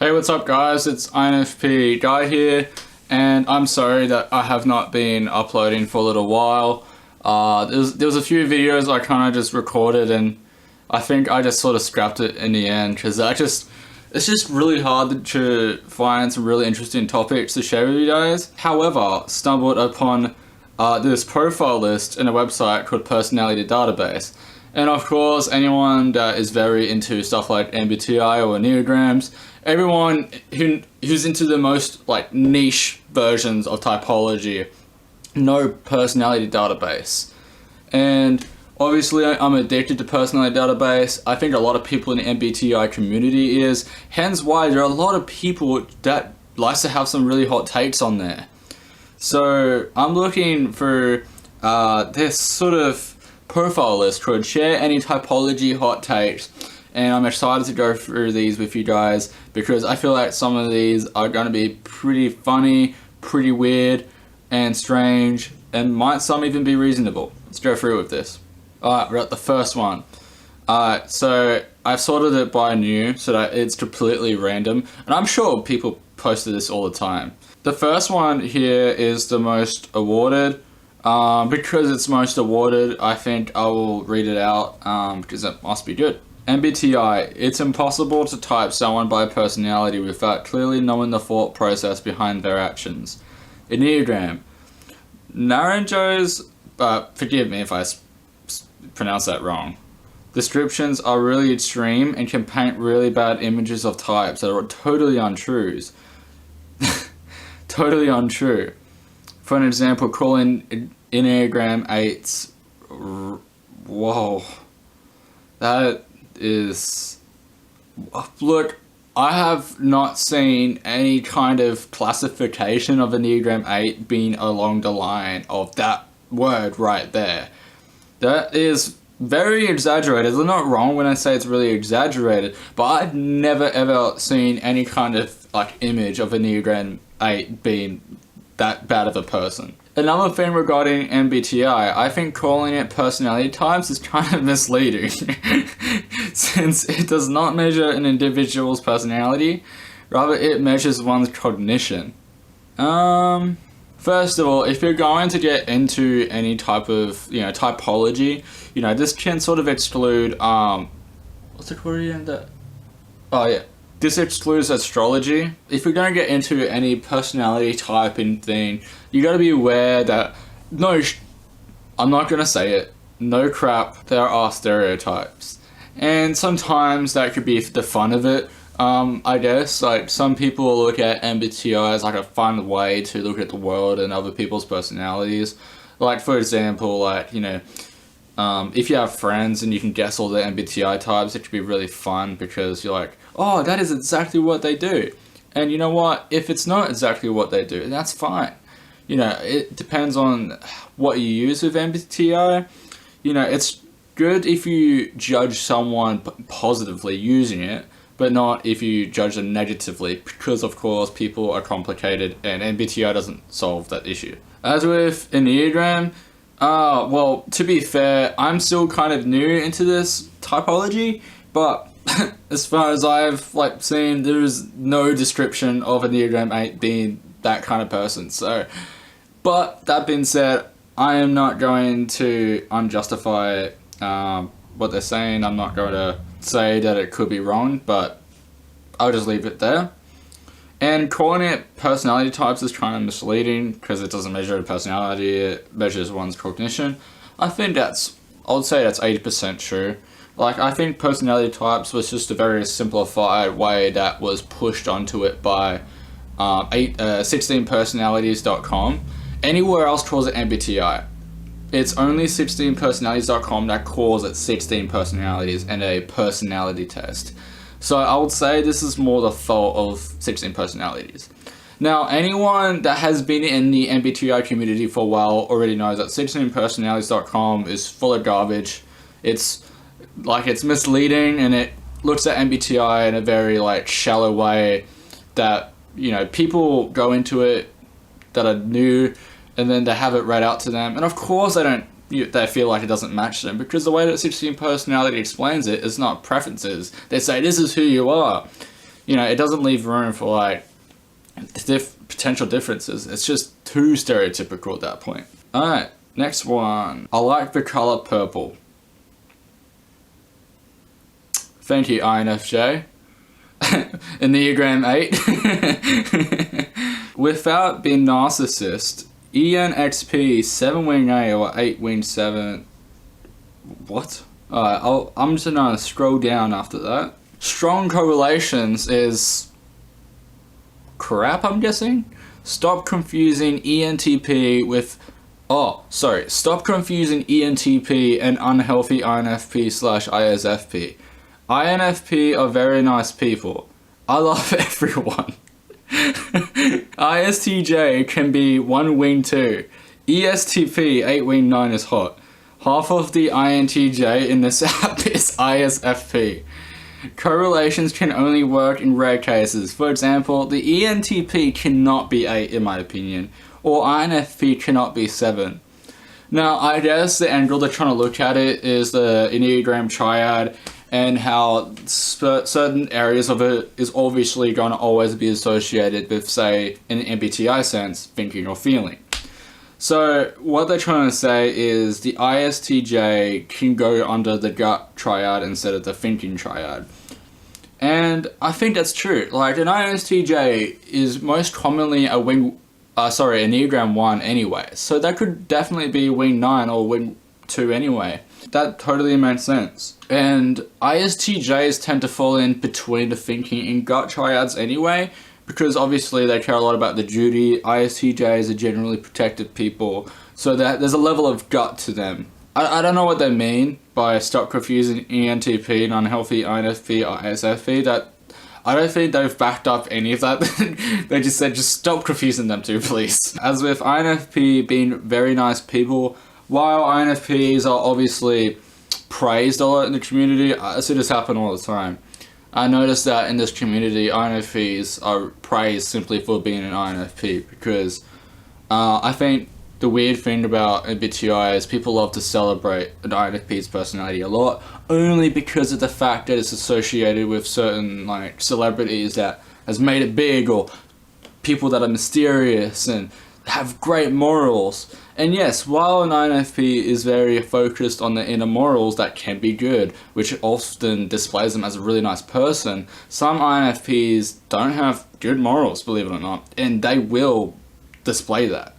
Hey, what's up guys? It's INFP Guy here, and I'm sorry that I have not been uploading for a little while. There was a few videos I kind of just recorded, and I think I just sort of scrapped it in the end because it's just really hard to find some really interesting topics to share with you guys. However, stumbled upon this profile list in a website called Personality Database. And of course, anyone that is very into stuff like MBTI or Enneagrams, everyone who's into the most like niche versions of typology, know Personality Database. And obviously I'm addicted to Personality Database. I think a lot of people in the MBTI community is, hence why there are a lot of people that likes to have some really hot takes on there. So I'm looking for this sort of profile list called Share Any Typology Hot Takes, and I'm excited to go through these with you guys because I feel like some of these are going to be pretty funny, pretty weird and strange, and might some even be reasonable. Let's go through with this. Alright, we're at the first one. Alright, so I've sorted it by new so that it's completely random, and I'm sure people posted this all the time. The first one here is the most awarded. Because it's most awarded, I think I will read it out because it must be good. MBTI. It's impossible to type someone by personality without clearly knowing the thought process behind their actions. Enneagram. Naranjo's, forgive me if I pronounce that wrong. Descriptions are really extreme and can paint really bad images of types that are totally untruths. Totally untrue. For an example, calling Enneagram 8s, whoa, that is, look, I have not seen any kind of classification of Enneagram 8 being along the line of that word right there. That is very exaggerated. They're not wrong when I say it's really exaggerated, but I've never ever seen any kind of like image of Enneagram 8 being that bad of a person. Another thing regarding MBTI, I think calling it personality types is kind of misleading since it does not measure an individual's personality, rather it measures one's cognition. First of all, if you're going to get into any type of, typology, this can sort of exclude, what's it called again? This excludes astrology. If you're going to get into any personality typing thing, you got to be aware that, I'm not going to say it, no crap, there are stereotypes. And sometimes that could be the fun of it, I guess. Like, some people look at MBTI as like a fun way to look at the world and other people's personalities. Like, for example, if you have friends and you can guess all the MBTI types, it could be really fun because you're like, oh, that is exactly what they do. And you know what? If it's not exactly what they do, that's fine. It depends on what you use with MBTI. It's good if you judge someone positively using it, but not if you judge them negatively, because of course people are complicated and MBTI doesn't solve that issue. As with Enneagram, well, to be fair, I'm still kind of new into this typology, but as far as I've seen, there is no description of Enneagram 8 being that kind of person. So, but that being said, I am not going to unjustify what they're saying. I'm not going to say that it could be wrong, but I'll just leave it there. And calling it personality types is kind of misleading because it doesn't measure personality, it measures one's cognition. I would say that's 80% true. I think personality types was just a very simplified way that was pushed onto it by 16personalities.com. Anywhere else calls it MBTI. It's only 16personalities.com that calls it 16 personalities and a personality test. So I would say this is more the fault of 16 personalities. Now, anyone that has been in the MBTI community for a while already knows that 16personalities.com is full of garbage. It's misleading, and it looks at MBTI in a very shallow way that, people go into it that are new and then they have it read out to them. And of course they feel like it doesn't match them, because the way that 16 personality explains it is not preferences. They say this is who you are. it doesn't leave room for like potential differences. It's just too stereotypical at that point. Alright, next one. I like the color purple. Thank you, INFJ. Enneagram 8. Without being narcissist, ENXP 7 wing A or 8 wing 7. What? Alright, I'm just gonna scroll down after that. Strong correlations is crap, I'm guessing? Stop confusing ENTP with... Stop confusing ENTP and unhealthy INFP/ISFP. INFP are very nice people. I love everyone. ISTJ can be 1 wing 2. ESTP 8 wing 9 is hot. Half of the INTJ in this app is ISFP. Correlations can only work in rare cases. For example, the ENTP cannot be 8 in my opinion, or INFP cannot be 7. Now, I guess the angle they're trying to look at it is the Enneagram triad and how certain areas of it is obviously going to always be associated with, say, in the MBTI sense, thinking or feeling. So what they're trying to say is the ISTJ can go under the gut triad instead of the thinking triad. And I think that's true. Like, an ISTJ is most commonly a Enneagram 1 anyway. So that could definitely be wing 9 or wing 2 anyway. That totally makes sense. And ISTJs tend to fall in between the thinking and gut triads anyway, because obviously they care a lot about the duty. ISTJs are generally protected people, so that there's a level of gut to them. I don't know what they mean by stop confusing ENTP and unhealthy INFP or ISFP. That I don't think they've backed up any of that. They just said, just stop confusing them too, please. As with INFP being very nice people, while INFPs are obviously praised a lot in the community, I see this happen all the time. I noticed that in this community, INFPs are praised simply for being an INFP because I think the weird thing about MBTI is people love to celebrate an INFP's personality a lot, only because of the fact that it's associated with certain like celebrities that has made it big, or people that are mysterious and have great morals. And yes, while an INFP is very focused on the inner morals that can be good, which often displays them as a really nice person, some INFPs don't have good morals, believe it or not, and they will display that.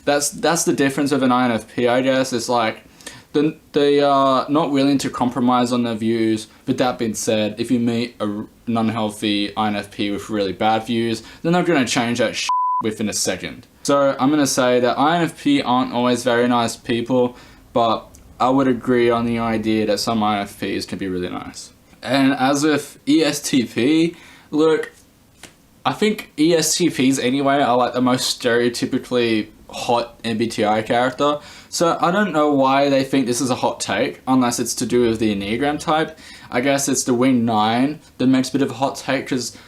That's the difference of an INFP, I guess. It's like they are not willing to compromise on their views. But that being said, if you meet an unhealthy INFP with really bad views, they're not going to change that shit within a second. So I'm going to say that INFP aren't always very nice people, but I would agree on the idea that some INFPs can be really nice. And as with ESTP, look, I think ESTPs anyway are like the most stereotypically hot MBTI character. So I don't know why they think this is a hot take, unless it's to do with the Enneagram type. I guess it's the wing 9 that makes a bit of a hot take because,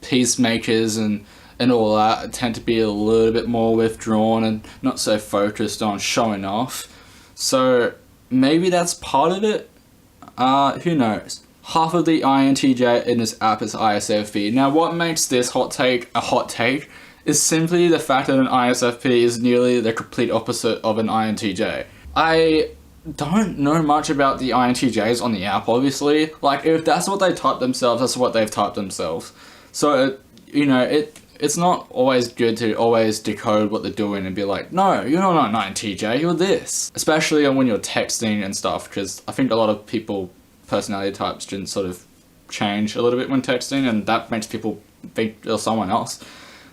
peacemakers and all that tend to be a little bit more withdrawn and not so focused on showing off. So maybe that's part of it. Who knows? Half of the INTJ in this app is ISFP. Now what makes this hot take a hot take is simply the fact that an ISFP is nearly the complete opposite of an INTJ. I don't know much about the INTJs on the app, obviously. Like, if that's what they type themselves, that's what they've typed themselves. So, it's not always good to always decode what they're doing and be like, no, you're not an INTJ, you're this. Especially when you're texting and stuff, because I think a lot of people, personality types can sort of change a little bit when texting, and that makes people think they're someone else.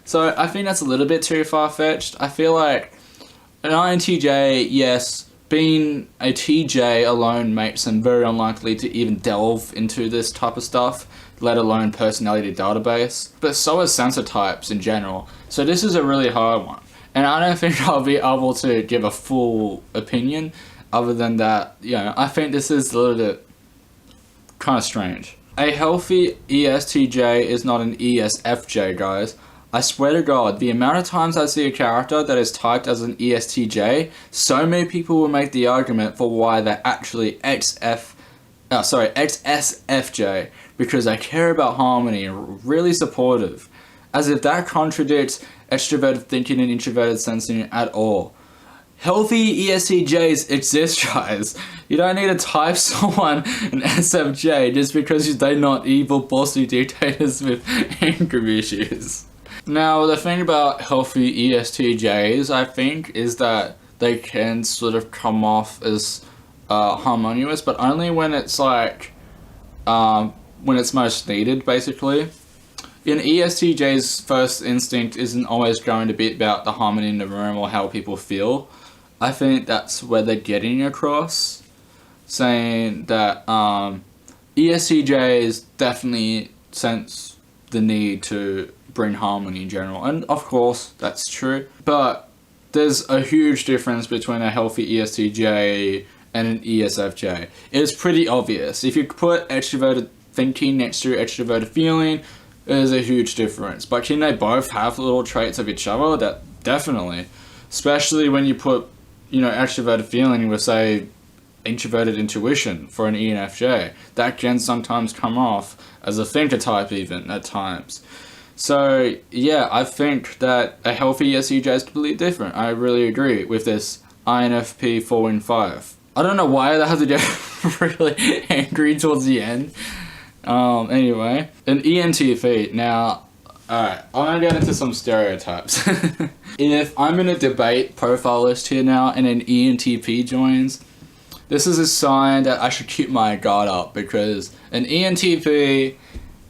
So I think that's a little bit too far-fetched. I feel like an INTJ, yes, being a TJ alone makes them very unlikely to even delve into this type of stuff, let alone personality database. But so are sensor types in general. So this is a really hard one. And I don't think I'll be able to give a full opinion other than that, I think this is a little bit kind of strange. A healthy ESTJ is not an ESFJ, guys. I swear to God, the amount of times I see a character that is typed as an ESTJ, so many people will make the argument for why they're actually XFJ. XSFJ, because I care about harmony and really supportive. As if that contradicts extroverted thinking and introverted sensing at all. Healthy ESTJs exist, guys. You don't need to type someone an SFJ just because they're not evil, bossy dictators with anger issues. Now, the thing about healthy ESTJs, I think, is that they can sort of come off as harmonious, but only when it's like, when it's most needed, basically. An ESTJ's first instinct isn't always going to be about the harmony in the room or how people feel. I think that's where they're getting across, saying that ESTJs definitely sense the need to bring harmony in general. And of course, that's true. But there's a huge difference between a healthy ESTJ and an ESFJ. It's pretty obvious. If you put extroverted thinking next to extroverted feeling, there's a huge difference. But can they both have little traits of each other? That definitely. Especially when you put, extroverted feeling with, say, introverted intuition for an ENFJ. That can sometimes come off as a thinker type even at times. So, yeah, I think that a healthy ESTJ is completely different. I really agree with this INFP 4 in 5. I don't know why I had to get really angry towards the end. Anyway, an ENTP. Now, alright, I'm gonna get into some stereotypes. If I'm in a debate profile list here now and an ENTP joins, this is a sign that I should keep my guard up, because an ENTP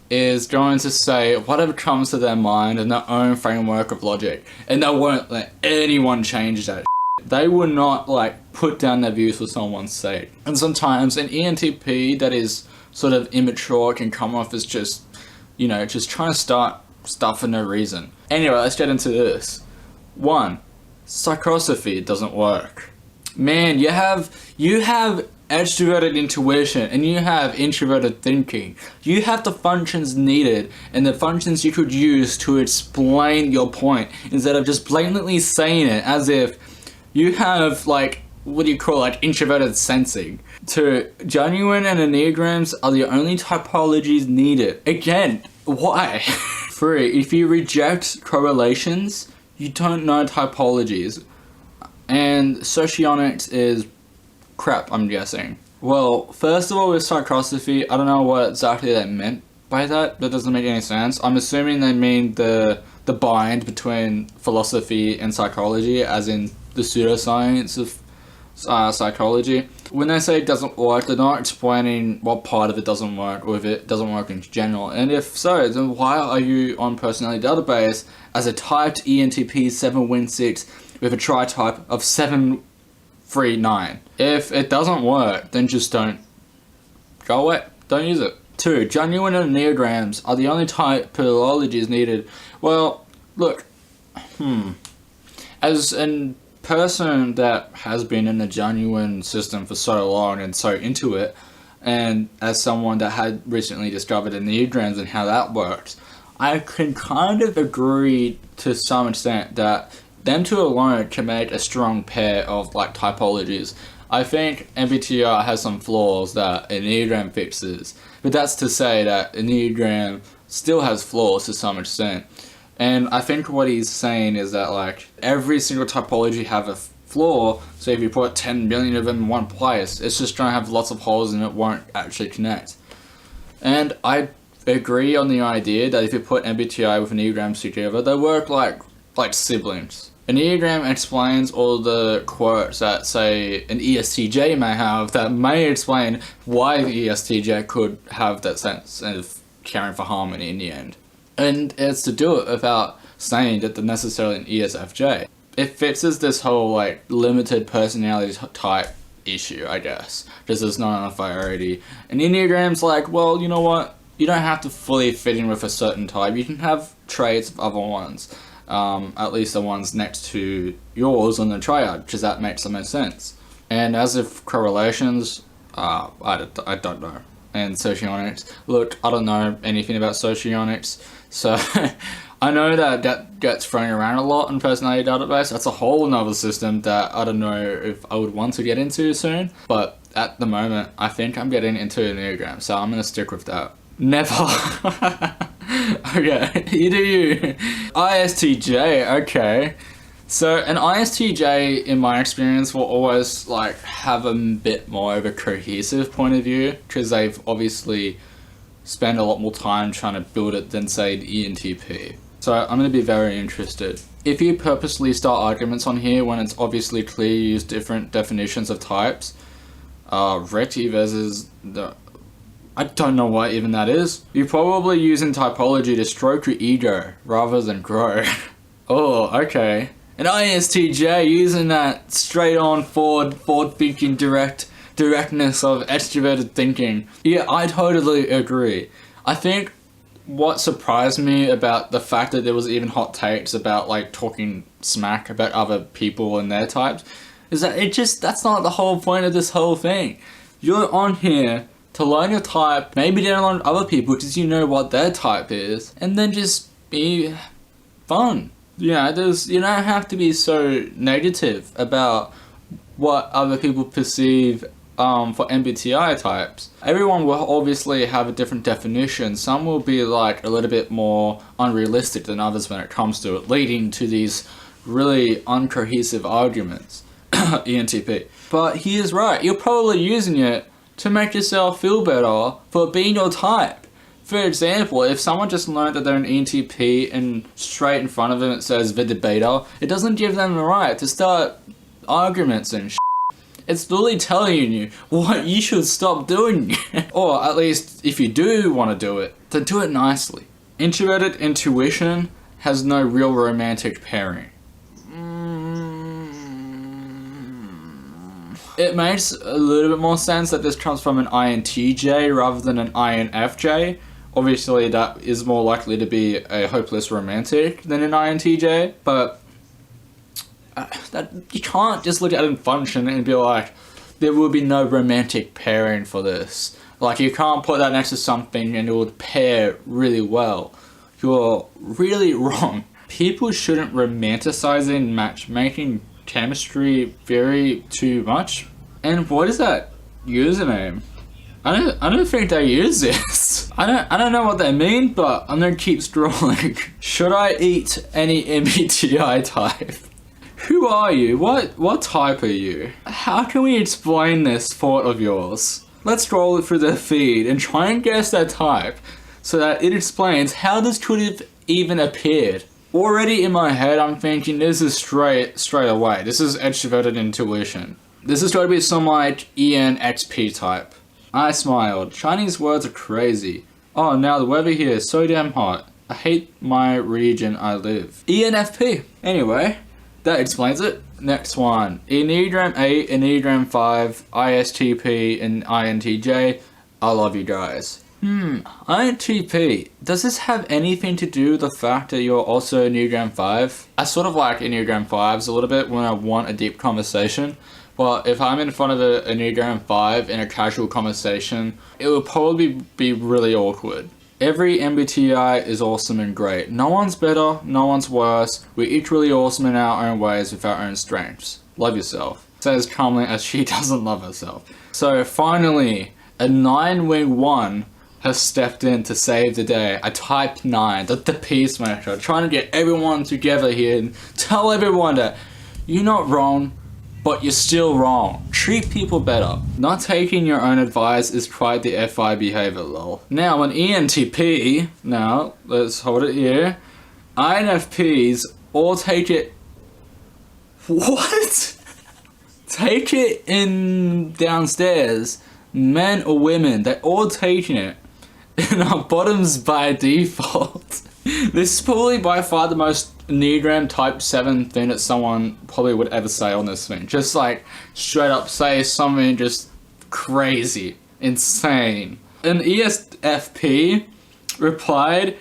is going to say whatever comes to their mind in their own framework of logic, and they won't let anyone change that. They will not put down their views for someone's sake. And sometimes an ENTP that is sort of immature can come off as just trying to start stuff for no reason. Anyway, let's get into this. 1. Psychosophy doesn't work. Man, you have extroverted intuition and you have introverted thinking. You have the functions needed and the functions you could use to explain your point instead of just blatantly saying it as if you have introverted sensing. 2. Genuine and enneagrams are the only typologies needed. Again, why? 3. If you reject correlations, you don't know typologies. And socionics is crap, I'm guessing. Well, first of all, with psychosophy, I don't know what exactly they meant by that. That doesn't make any sense. I'm assuming they mean the bind between philosophy and psychology, as in the pseudoscience of psychology. When they say it doesn't work, they're not explaining what part of it doesn't work, or if it doesn't work in general. And if so, then why are you on Personality Database as a typed ENTP 716 with a tri-type of 739? If it doesn't work, then just don't go away. Don't use it. 2. Genuine enneagrams are the only typologies needed. Well, look, as a person that has been in the genuine system for so long and so into it, and as someone that had recently discovered enneagrams and how that works, I can kind of agree to some extent that them two alone can make a strong pair of typologies. I think MBTI has some flaws that Enneagram fixes, but that's to say that Enneagram still has flaws to some extent. And I think what he's saying is that every single typology have a flaw, so if you put 10 million of them in one place, it's just going to have lots of holes and it won't actually connect. And I agree on the idea that if you put MBTI with Enneagrams together, they work like siblings. Enneagram explains all the quirks that, say, an ESTJ may have that may explain why the ESTJ could have that sense of caring for harmony in the end. And it's to do it without saying that they're necessarily an ESFJ. It fixes this whole limited personality type issue, I guess, just as not enough variety. And Enneagram's well, you know what? You don't have to fully fit in with a certain type. You can have traits of other ones. At least the ones next to yours on the triad, because that makes the most sense. And as if correlations, I don't know. And socionics, look, I don't know anything about socionics, so I know that gets thrown around a lot in Personality Database. That's a whole nother system that I don't know if I would want to get into soon, but at the moment, I think I'm getting into Enneagram, so I'm gonna stick with that. Never. Okay, you do you. ISTJ, okay. So an ISTJ, in my experience, will always like have a bit more of a cohesive point of view, because they've obviously spent a lot more time trying to build it than, say, the ENTP. So I'm going to be very interested. If you purposely start arguments on here when it's obviously clear you use different definitions of types, Reti versus the... I don't know what even that is. You're probably using typology to stroke your ego rather than grow. Oh, okay. An ISTJ using that straight on forward thinking directness of extroverted thinking. Yeah, I totally agree. I think what surprised me about the fact that there was even hot takes about like talking smack about other people and their types is that that's not the whole point of this whole thing. You're on here to learn your type, maybe to learn other people because you know what their type is, and then just be fun. You know, you don't have to be so negative about what other people perceive for MBTI types. Everyone will obviously have a different definition. Some will be like a little bit more unrealistic than others when it comes to it, leading to these really uncohesive arguments. ENTP. But he is right. You're probably using it to make yourself feel better for being your type. For example, if someone just learned that they're an ENTP and straight in front of them it says the debater, it doesn't give them the right to start arguments and shit. It's literally telling you what you should stop doing. Or at least, if you do want to do it, then do it nicely. Introverted intuition has no real romantic pairing. It makes a little bit more sense that this comes from an INTJ rather than an INFJ. Obviously, that is more likely to be a hopeless romantic than an INTJ, but that you can't just look at it and function and be like, there will be no romantic pairing for this. Like, you can't put that next to something and it would pair really well. You're really wrong. People shouldn't romanticize in matchmaking chemistry very too much. And what is that username? I don't think they use this. I don't know what they mean, but I'm gonna keep scrolling. Should I eat any MBTI type? Who are you? What type are you? How can we explain this thought of yours? Let's scroll through the feed and try and guess their type so that it explains how this could have even appeared. Already in my head, I'm thinking this is straight away. This is extroverted intuition. This is going to be some like ENXP type. I smiled. Chinese words are crazy. Oh, now the weather here is so damn hot. I hate my region I live. ENFP. Anyway, that explains it. Next one. Enneagram 8, Enneagram 5, ISTP, and INTJ. I love you guys. INTP. Does this have anything to do with the fact that you're also Enneagram 5? I sort of like Enneagram 5s a little bit when I want a deep conversation. But if I'm in front of an Enneagram 5 in a casual conversation, it will probably be really awkward. Every MBTI is awesome and great. No one's better, no one's worse. We're equally awesome in our own ways with our own strengths. Love yourself. Says calmly as she doesn't love herself. So finally, a 9-wing 1 has stepped in to save the day. I typed 9, the peacemaker, trying to get everyone together here and tell everyone that you're not wrong, but you're still wrong. Treat people better. Not taking your own advice is quite the FI behavior, lol. Now, an ENTP, now, let's hold it here. INFPs all take it... What? Take it in downstairs. Men or women, they're all taking it. And our bottoms by default. This is probably by far the most Enneagram type 7 thing that someone probably would ever say on this thing. Just like straight up say something just crazy, insane. An ESFP replied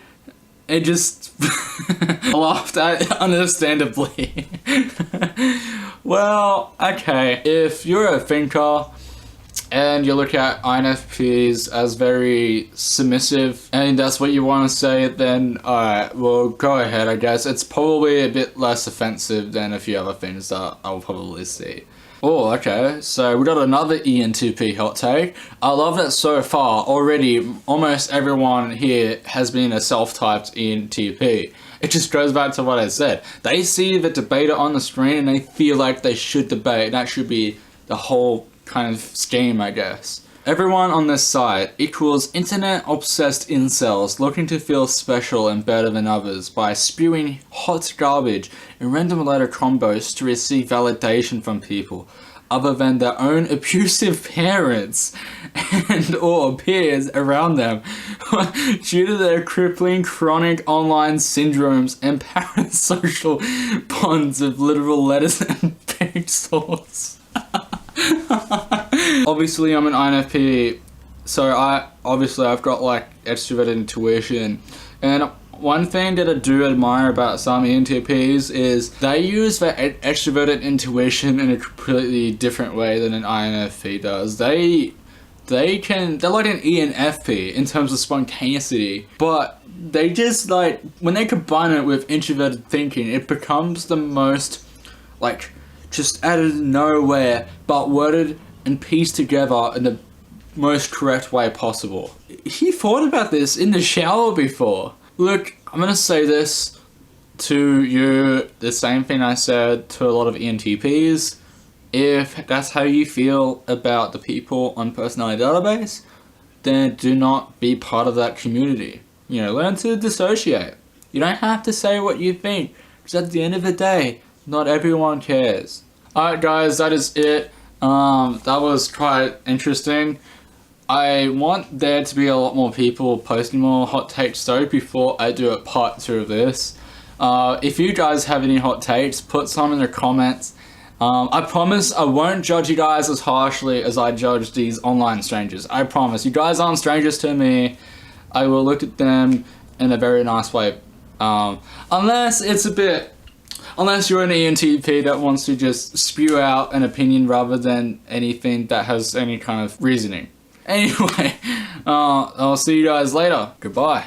and just laughed at understandably. Well, okay, if you're a thinker and you look at INFPs as very submissive, and that's what you want to say, then alright, well, go ahead, I guess. It's probably a bit less offensive than a few other things that I'll probably see. Oh, okay. So we got another ENTP hot take. I love that so far. Already, almost everyone here has been a self-typed ENTP. It just goes back to what I said. They see the debater on the screen and they feel like they should debate. That should be the whole kind of scheme, I guess. Everyone on this side equals internet-obsessed incels looking to feel special and better than others by spewing hot garbage and random letter combos to receive validation from people other than their own abusive parents and or peers around them due to their crippling chronic online syndromes and parasocial bonds of literal letters and pixels. Obviously, I'm an INFP, so I've got like extroverted intuition, and one thing that I do admire about some ENTPs is they use their extroverted intuition in a completely different way than an INFP does. They're like an ENFP in terms of spontaneity, but they just like, when they combine it with introverted thinking, it becomes the most like just out of nowhere, but worded and pieced together in the most correct way possible. He thought about this in the shower before. Look, I'm gonna say this to you, the same thing I said to a lot of ENTPs. If that's how you feel about the people on Personality Database, then do not be part of that community. You know, learn to dissociate. You don't have to say what you think, because at the end of the day, not everyone cares. Alright guys, that is it. That was quite interesting. I want there to be a lot more people posting more hot takes though before I do a part 2 of this. If you guys have any hot takes, put some in the comments. I promise I won't judge you guys as harshly as I judge these online strangers. I promise. You guys aren't strangers to me. I will look at them in a very nice way. Unless you're an ENTP that wants to just spew out an opinion rather than anything that has any kind of reasoning. Anyway, I'll see you guys later. Goodbye.